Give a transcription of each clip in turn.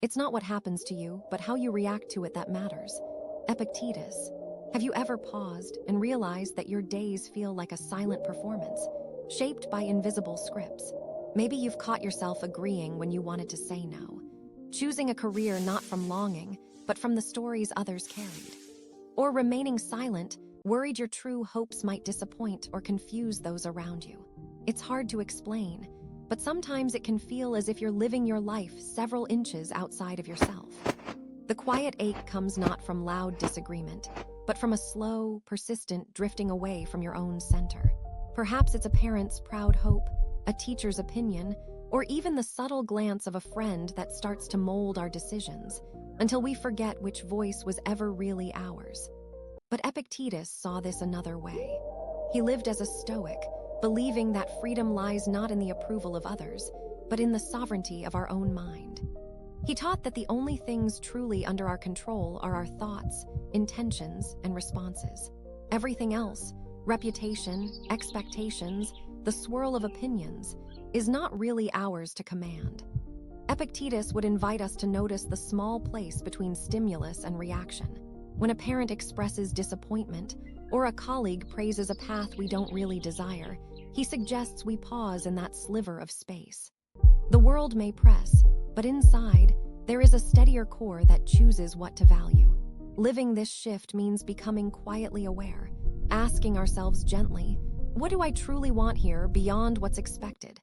It's not what happens to you, but how you react to it that matters. Epictetus. Have you ever paused and realized that your days feel like a silent performance, shaped by invisible scripts? Maybe you've caught yourself agreeing when you wanted to say no, choosing a career not from longing, but from the stories others carried. Or remaining silent, worried your true hopes might disappoint or confuse those around you. It's hard to explain, but sometimes it can feel as if you're living your life several inches outside of yourself. The quiet ache comes not from loud disagreement, but from a slow, persistent drifting away from your own center. Perhaps it's a parent's proud hope, a teacher's opinion, or even the subtle glance of a friend that starts to mold our decisions, until we forget which voice was ever really ours. But Epictetus saw this another way. He lived as a Stoic, believing that freedom lies not in the approval of others, but in the sovereignty of our own mind. He taught that the only things truly under our control are our thoughts, intentions, and responses. Everything else, reputation, expectations, the swirl of opinions, is not really ours to command. Epictetus would invite us to notice the small place between stimulus and reaction. When a parent expresses disappointment, or a colleague praises a path we don't really desire, he suggests we pause in that sliver of space. The world may press, but inside, there is a steadier core that chooses what to value. Living this shift means becoming quietly aware, asking ourselves gently, what do I truly want here beyond what's expected?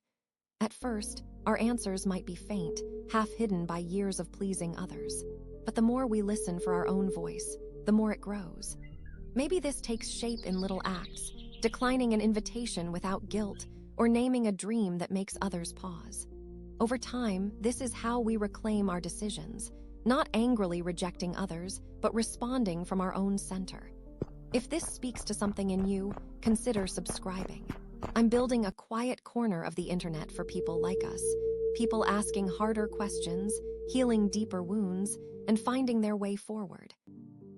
At first, our answers might be faint, half hidden by years of pleasing others. But the more we listen for our own voice, the more it grows. Maybe this takes shape in little acts, declining an invitation without guilt, or naming a dream that makes others pause. Over time, this is how we reclaim our decisions, not angrily rejecting others, but responding from our own center. If this speaks to something in you, consider subscribing. I'm building a quiet corner of the internet for people like us, people asking harder questions, healing deeper wounds, and finding their way forward.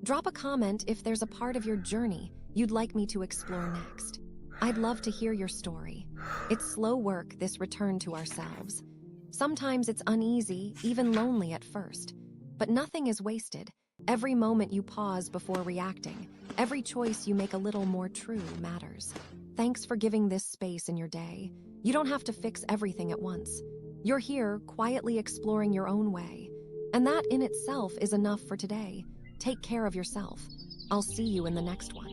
Drop a comment if there's a part of your journey you'd like me to explore next. I'd love to hear your story. It's slow work, this return to ourselves. Sometimes it's uneasy, even lonely at first. But nothing is wasted. Every moment you pause before reacting, every choice you make a little more true matters. Thanks for giving this space in your day. You don't have to fix everything at once. You're here, quietly exploring your own way. And that in itself is enough for today. Take care of yourself. I'll see you in the next one.